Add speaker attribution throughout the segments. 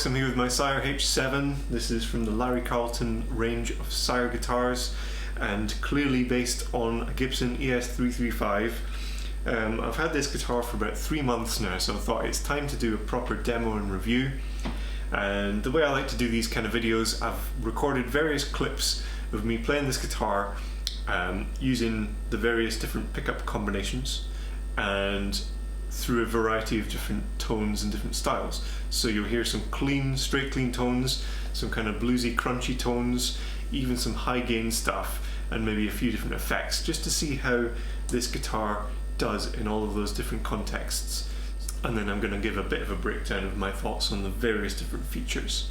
Speaker 1: folks, I'm here with my Sire H7. This is from the Larry Carlton range of Sire guitars and clearly based on a Gibson ES335. I've had this guitar for about 3 months now, so I thought it's time to do a proper demo and review. And the way I like to do these kind of videos, I've recorded various clips of me playing this guitar using the various different pickup combinations and through a variety of different tones and different styles. So you'll hear some clean, straight clean tones, some kind of bluesy, crunchy tones, even some high gain stuff, and maybe a few different effects, just to see how this guitar does in all of those different contexts. And then I'm going to give a bit of a breakdown of my thoughts on the various different features.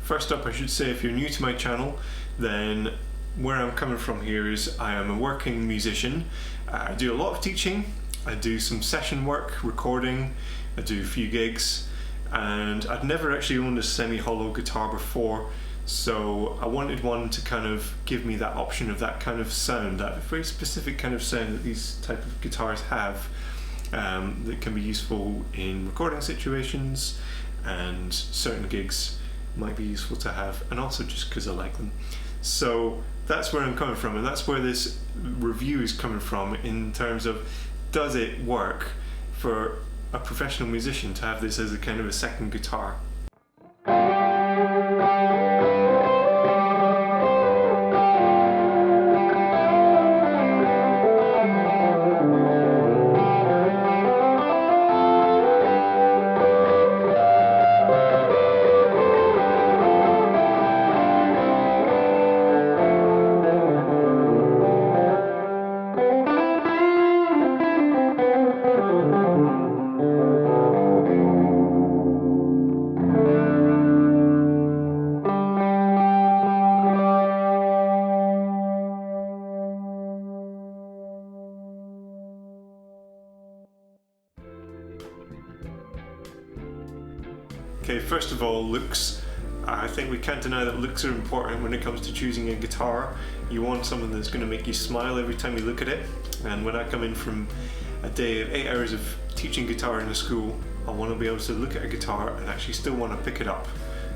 Speaker 1: First up, I should say, if you're new to my channel, then where I'm coming from here is I am a working musician. I do a lot of teaching, I do some session work, recording, I do a few gigs, and I'd never actually owned a semi-hollow guitar before, so I wanted one to kind of give me that option of that kind of sound, that very specific kind of sound that these type of guitars have, that can be useful in recording situations, and certain gigs might be useful to have, and also just because I like them. So that's where I'm coming from, and that's where this review is coming from, in terms of, does it work for a professional musician to have this as a kind of a second guitar? Okay, first of all, looks. I think we can't deny that looks are important when it comes to choosing a guitar. You want something that's going to make you smile every time you look at it, and when I come in from a day of 8 hours of teaching guitar in a school, I want to be able to look at a guitar and actually still want to pick it up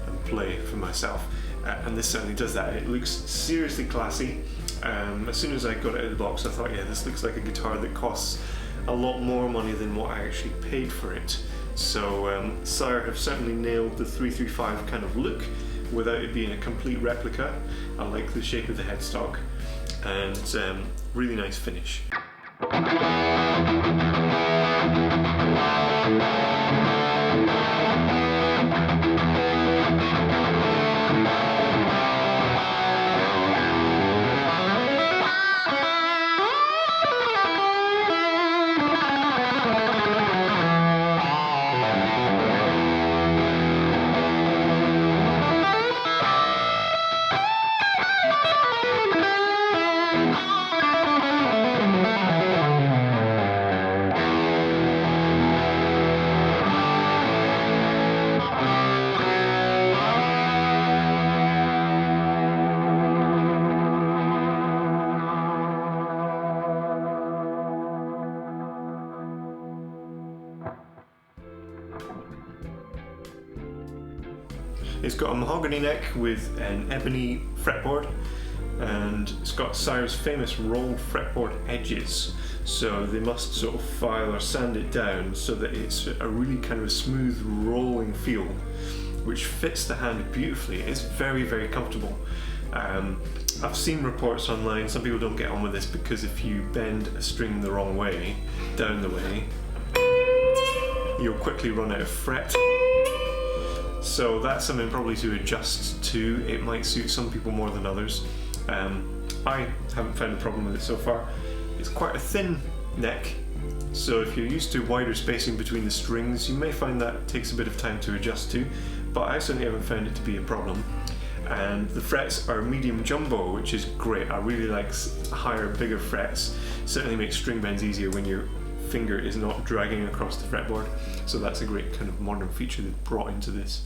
Speaker 1: and play for myself, and this certainly does that. It looks seriously classy. As soon as I got it out of the box, I thought, yeah, this looks like a guitar that costs a lot more money than what I actually paid for it. So Sire have certainly nailed the 335 kind of look without it being a complete replica. I like the shape of the headstock, and really nice finish. It's got a mahogany neck with an ebony fretboard, and it's got Sire's famous rolled fretboard edges, so they must sort of file or sand it down so that it's a really kind of smooth rolling feel, which fits the hand beautifully. It's very, very comfortable. I've seen reports online, some people don't get on with this because if you bend a string the wrong way, down the way, you'll quickly run out of fret. So that's something probably to adjust to. It might suit some people more than others. I haven't found a problem with it so far. It's quite a thin neck. So if you're used to wider spacing between the strings, you may find that takes a bit of time to adjust to, but I certainly haven't found it to be a problem. And the frets are medium jumbo, which is great. I really like higher, bigger frets. Certainly makes string bends easier when your finger is not dragging across the fretboard. So that's a great kind of modern feature they've brought into this.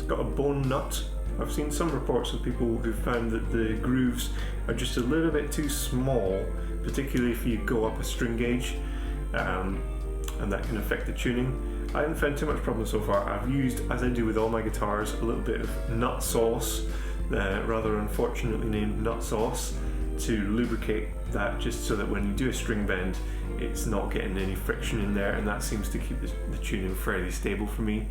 Speaker 1: Got a bone nut. I've seen some reports of people who found that the grooves are just a little bit too small, particularly if you go up a string gauge, and that can affect the tuning. I haven't found too much problem so far. I've used, as I do with all my guitars, a little bit of nut sauce, rather unfortunately named nut sauce, to lubricate that, just so that when you do a string bend it's not getting any friction in there, and that seems to keep the tuning fairly stable for me.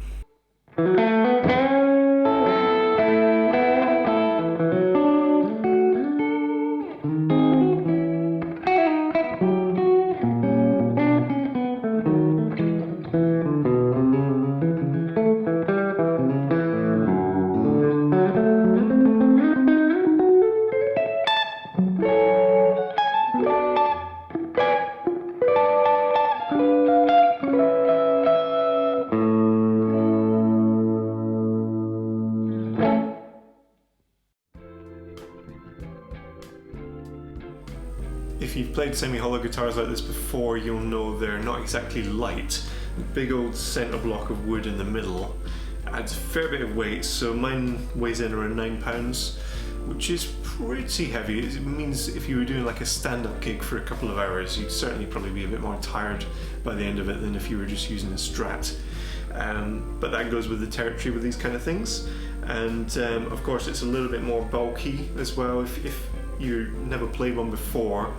Speaker 1: If you've played semi-hollow guitars like this before, you'll know they're not exactly light. The big old centre block of wood in the middle adds a fair bit of weight, so mine weighs in around 9 pounds, which is pretty heavy. It means if you were doing like a stand-up gig for a couple of hours, you'd certainly probably be a bit more tired by the end of it than if you were just using a Strat. But that goes with the territory with these kind of things. And of course it's a little bit more bulky as well. If you never played one before,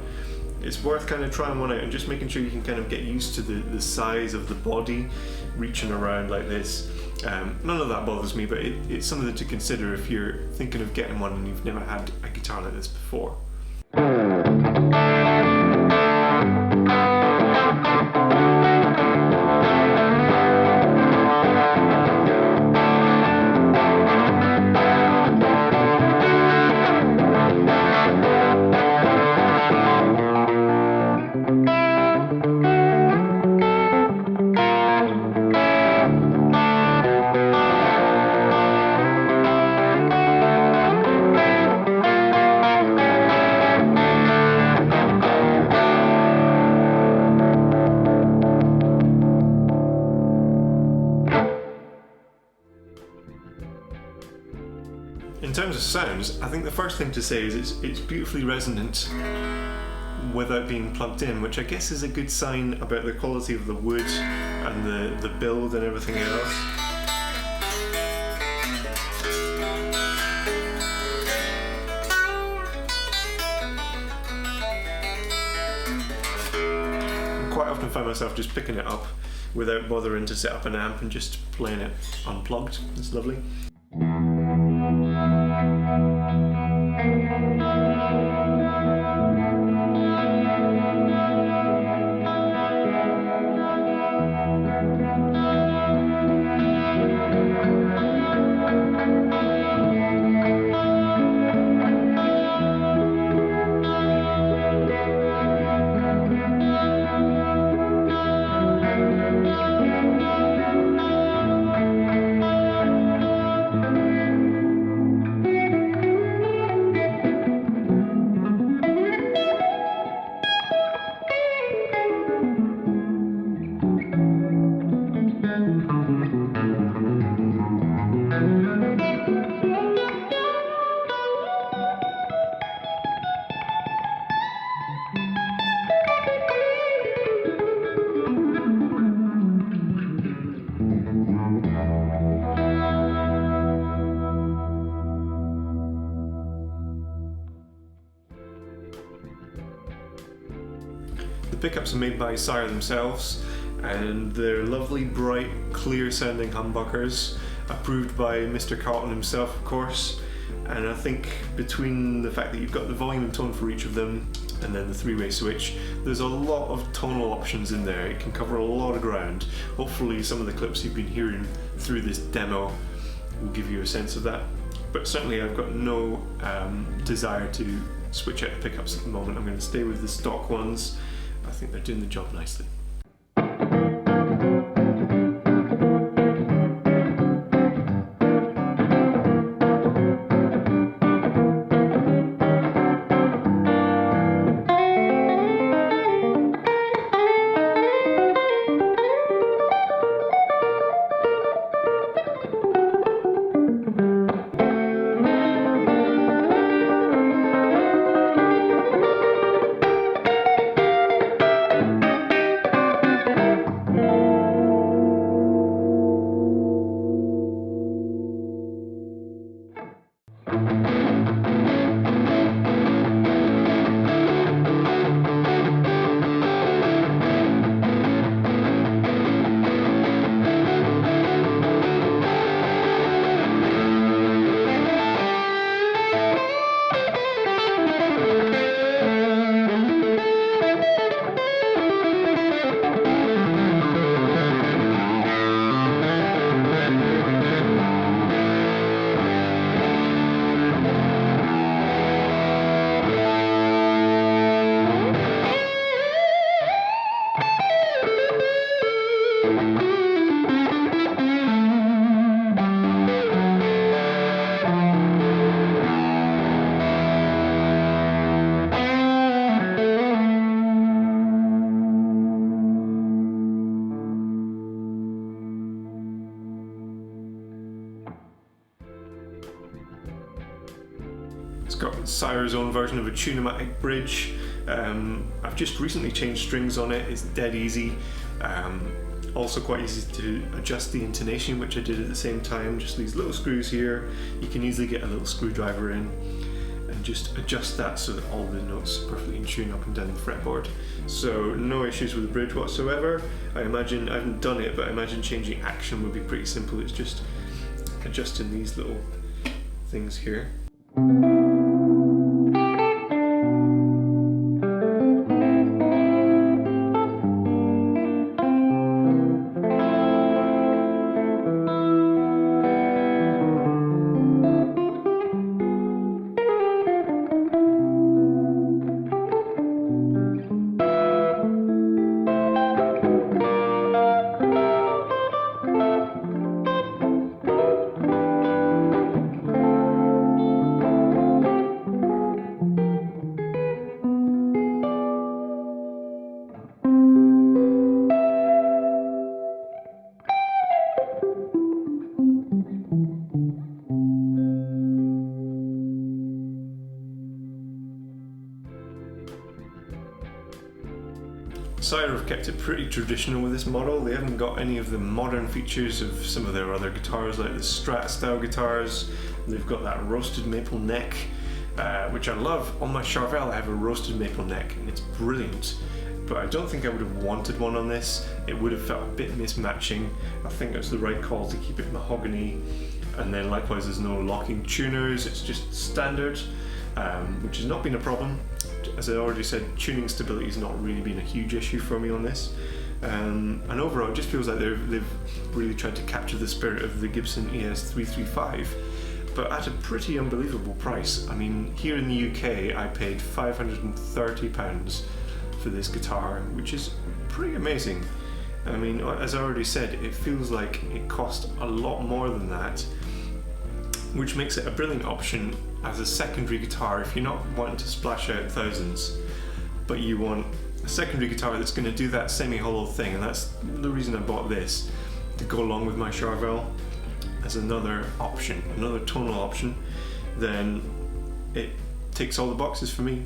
Speaker 1: it's worth kind of trying one out and just making sure you can kind of get used to the size of the body reaching around like this. None of that bothers me, but it's something to consider if you're thinking of getting one and you've never had a guitar like this before. In terms of sounds, I think the first thing to say is it's beautifully resonant without being plugged in, which I guess is a good sign about the quality of the wood and the build and everything else. I quite often find myself just picking it up without bothering to set up an amp and just playing it unplugged. It's lovely. The pickups are made by Sire themselves, and they're lovely, bright, clear sounding humbuckers, approved by Mr. Carlton himself, of course. And I think between the fact that you've got the volume and tone for each of them, and then the three-way switch, there's a lot of tonal options in there. It can cover a lot of ground. Hopefully some of the clips you've been hearing through this demo will give you a sense of that. But certainly I've got no desire to switch out the pickups at the moment. I'm going to stay with the stock ones. I think they're doing the job nicely. It's got Sire's own version of a Tune-o-matic bridge. I've just recently changed strings on it. It's dead easy. Also quite easy to adjust the intonation, which I did at the same time. Just these little screws here. You can easily get a little screwdriver in and just adjust that so that all the notes are perfectly in tune up and down the fretboard. So no issues with the bridge whatsoever. I imagine, I haven't done it, but I imagine changing action would be pretty simple. It's just adjusting these little things here. Sire have kept it pretty traditional with this model. They haven't got any of the modern features of some of their other guitars, like the Strat style guitars. They've got that roasted maple neck, which I love. On my Charvel I have a roasted maple neck and it's brilliant, but I don't think I would have wanted one on this. It would have felt a bit mismatching. I think it's the right call to keep it mahogany, and then likewise there's no locking tuners, it's just standard, which has not been a problem. As I already said, tuning stability has not really been a huge issue for me on this, and overall it just feels like they've really tried to capture the spirit of the Gibson ES335, but at a pretty unbelievable price. I mean, here in the UK I paid £530 for this guitar, which is pretty amazing. I mean, as I already said, it feels like it cost a lot more than that, which makes it a brilliant option as a secondary guitar if you're not wanting to splash out thousands, but you want a secondary guitar that's going to do that semi-hollow thing. And that's the reason I bought this, to go along with my Charvel as another option, another tonal option. Then it ticks all the boxes for me.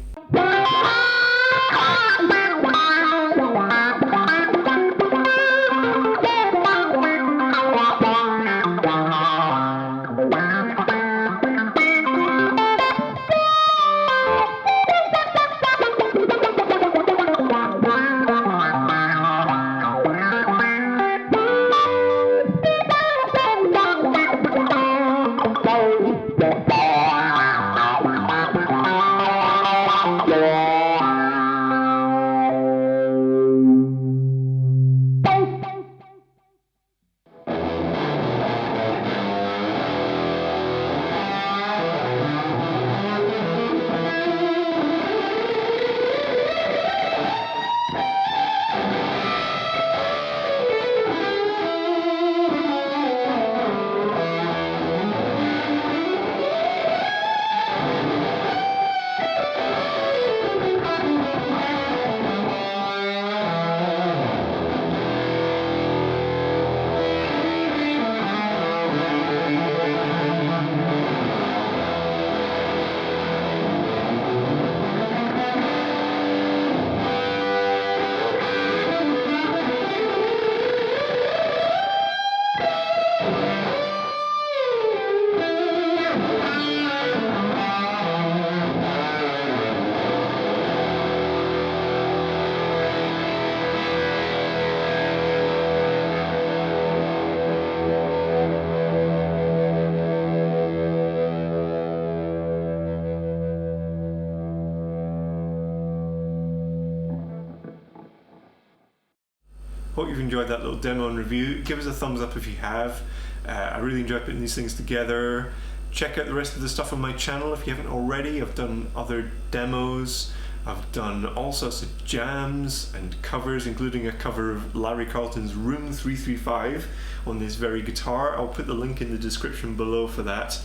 Speaker 1: Hope you've enjoyed that little demo and review. Give us a thumbs up if you have. I really enjoy putting these things together. Check out the rest of the stuff on my channel if you haven't already. I've done other demos. I've done all sorts of jams and covers, including a cover of Larry Carlton's Room 335 on this very guitar. I'll put the link in the description below for that.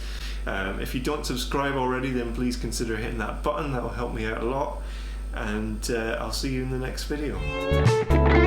Speaker 1: If you don't subscribe already, then please consider hitting that button. That will help me out a lot. And I'll see you in the next video.